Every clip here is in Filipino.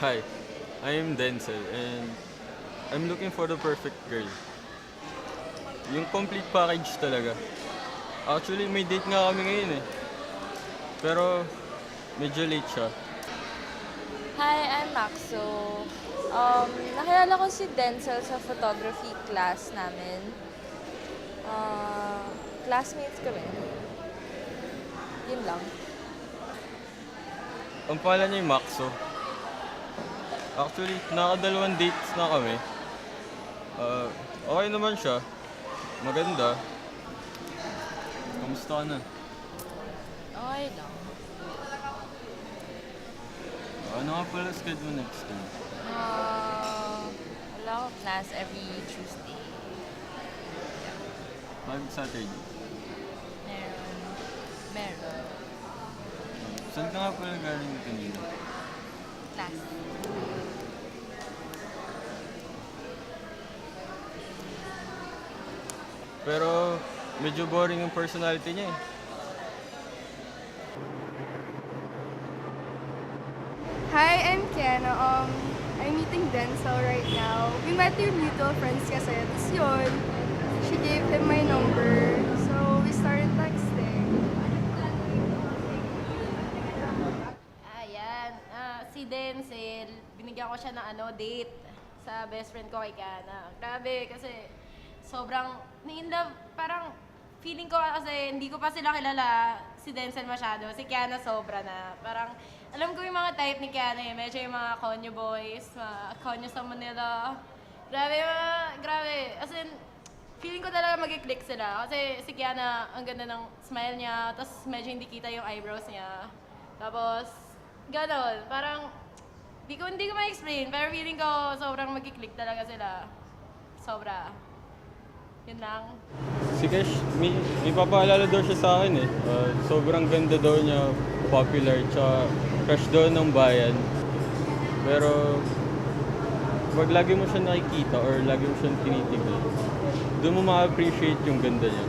Hi, I am Denzel and I'm looking for the perfect girl. Yung complete package talaga. Actually, may date nga kami ngayon eh. Pero medyo late siya. Hi, I'm Maxo. Nakilala ko si Denzel sa photography class namin. Ah, Classmates kami. Yun lang. Ang pala niya yung Maxo. Actually, nakadalawang dates na kami. Ah, okay naman siya. Maganda. Kamusta ka na? Okay lang. Ano nga pala schedule mo next time? Wala akong class every Tuesday. Saturday. Meron. Meron. Saan ka nga pala galing kanina? Class. Pero medyo boring yung personality niya eh. Hi, I'm Kiana. I'm meeting Denzel right now. We met through mutual friends kasi. Tapos yun, she gave him my number. So, we started texting. Ayan, si Denzel, binigyan ko siya ng date sa best friend ko kay Kana. Grabe, kasi sobrang na-inlove, parang feeling ko kasi hindi ko pa sila kilala si Denzel masyado. Si Kiana sobra na. Parang alam ko yung mga type ni Kiana eh. Medyo yung mga konyo boys, mga konyo sa Manila. Grabe, grabe. As in, feeling ko talaga mag-click sila. Kasi si Kiana, ang ganda ng smile niya. Tapos medyo hindi kita yung eyebrows niya. Tapos, ganon. Parang, hindi ko ma-explain. Pero feeling ko sobrang mag-click talaga sila. Sobra. Yun lang. Si Kesh, may papaalala daw siya sa akin eh. Sobrang ganda daw niya, popular, tsaka crush daw ng bayan. Pero, pag lagi mo siya nakikita or lagi mo siyang tinitignan, doon mo ma-appreciate yung ganda niya.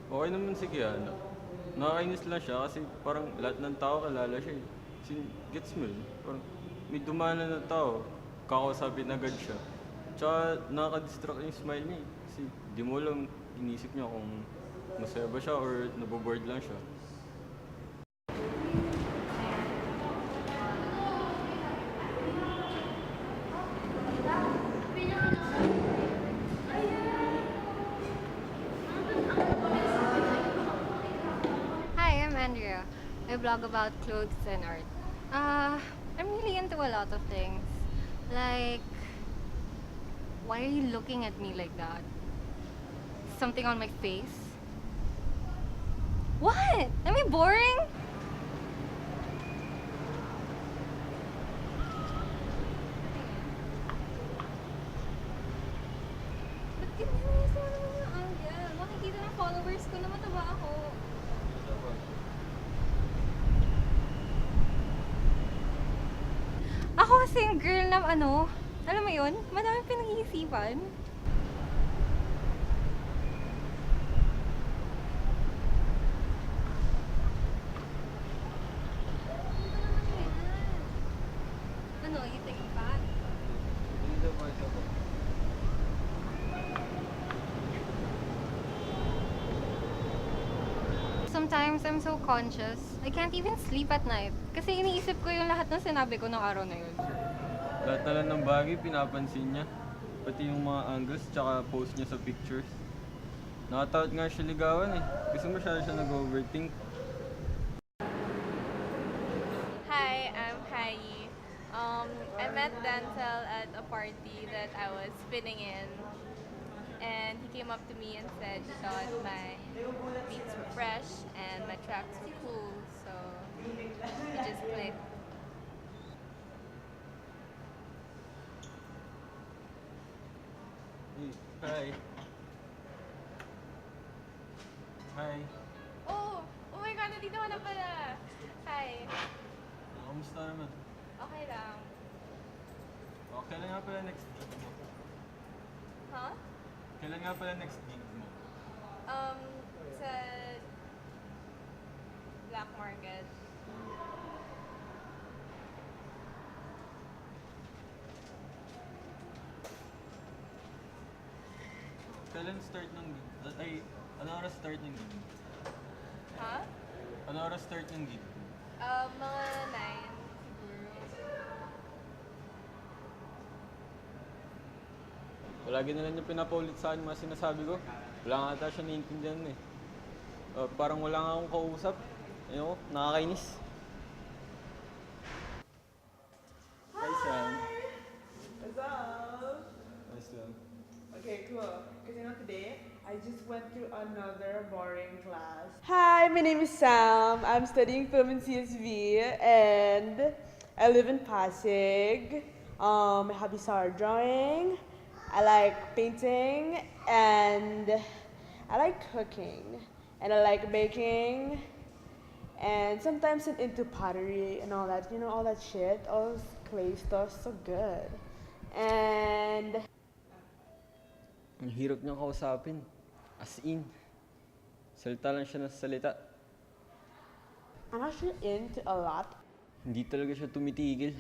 Okay naman si Kiana. Nakakainis lang siya kasi parang lahat ng tao kilala siya eh. Gets mo yun? Parang may dumanan na tao, kakausapin agad siya. Tsaka nakaka-distract yung smile niya eh. Kasi di mo lang inisip niya kung masaya ba siya or naboboard lang siya. Hi, I'm Andrea. I blog about clothes and art. I'm really into a lot of things. Like, why are you looking at me like that? Something on my face? What? Am I boring? Ba't kinahayos mo naman yung angle? Makikita ng followers ko na mataba ako. Ako kasi yung girl na alam mo yun, madaming pinag-iisipan. Ano, you think back? Sometimes I'm so conscious, I can't even sleep at night. Kasi iniisip ko yung lahat ng sinabi ko nung araw na yun. Lahat na lang ng bagay pinapansin niya. Pati yung mga angles tsaka post niya sa pictures. Nakatakot nga siya ligawan eh. Kasi masyado siya nag-overthink. Hi, I'm Hai. I met Denzel at a party that I was spinning in, and he came up to me and said he thought my beats were fresh and my tracks were cool, so we just clicked. Hi. Hi. Oh my God, nandito ka na pala. Hi. Kamusta naman? Okay lang. Kailan nga pala next gig mo? Huh? Kailan nga pala next gig mo? Sa Black Market. kailan start ng gig? Ay, ano oras start ng gig? Ha? Ano oras start ng gig? Mga 9 siguro. Palagi na lang niya pinapaulit sa akin mga sinasabi ko. Wala nga ata siya naiintindihan eh. Parang wala nga akong kausap. Ayun ko, nakakainis. Hi, Sam. What's up? Nice lang. Okay, cool. Because today I just went through another boring class. Hi, my name is Sam. I'm studying film in CSV and I live in Pasig. My hobbies are drawing, I like painting, and I like cooking, and I like baking, and sometimes I'm into pottery and all that. You know, all that shit, all those clay stuff, so good. And Ang hirap niyang kausapin. As in. Salita lang siya ng salita. I'm actually into a lot. Hindi talaga siya tumitigil.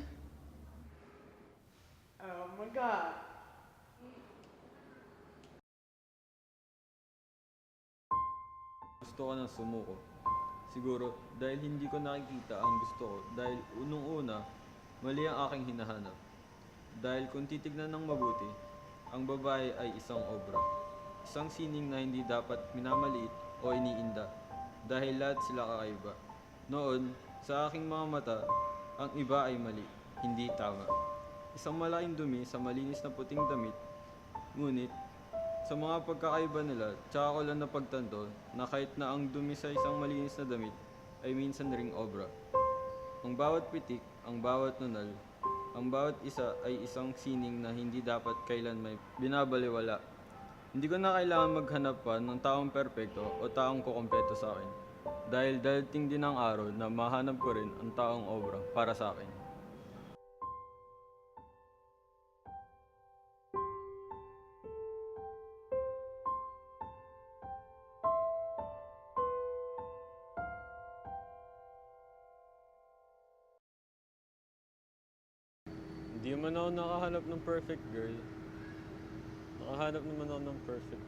Oh my god. Gusto ko nang sumuko. Siguro dahil hindi ko nakikita ang gusto ko dahil unang-una, mali ang aking hinahanap. Dahil kung titignan ng mabuti, ang babae ay isang obra. Isang sining na hindi dapat minamaliit o iniinda dahil lahat sila kakaiba. Noon, sa aking mga mata, ang iba ay mali, hindi tama. Isang malaking dumi sa malinis na puting damit, ngunit sa mga pagkakaiba nila, tsaka ko lang napagtanto na kahit na ang dumi sa isang malinis na damit ay minsan ring obra. Ang bawat pitik, ang bawat nunal, ang bawat isa ay isang sining na hindi dapat kailan may binabaliwala. Hindi ko na kailangan maghanap pa ng taong perpekto o taong kukumpeto sa akin. Dahil darating din ang araw na mahanap ko rin ang taong obra para sa akin. Hindi man ako nakahanap ng perfect girl. Nakahanap naman ako ng perfect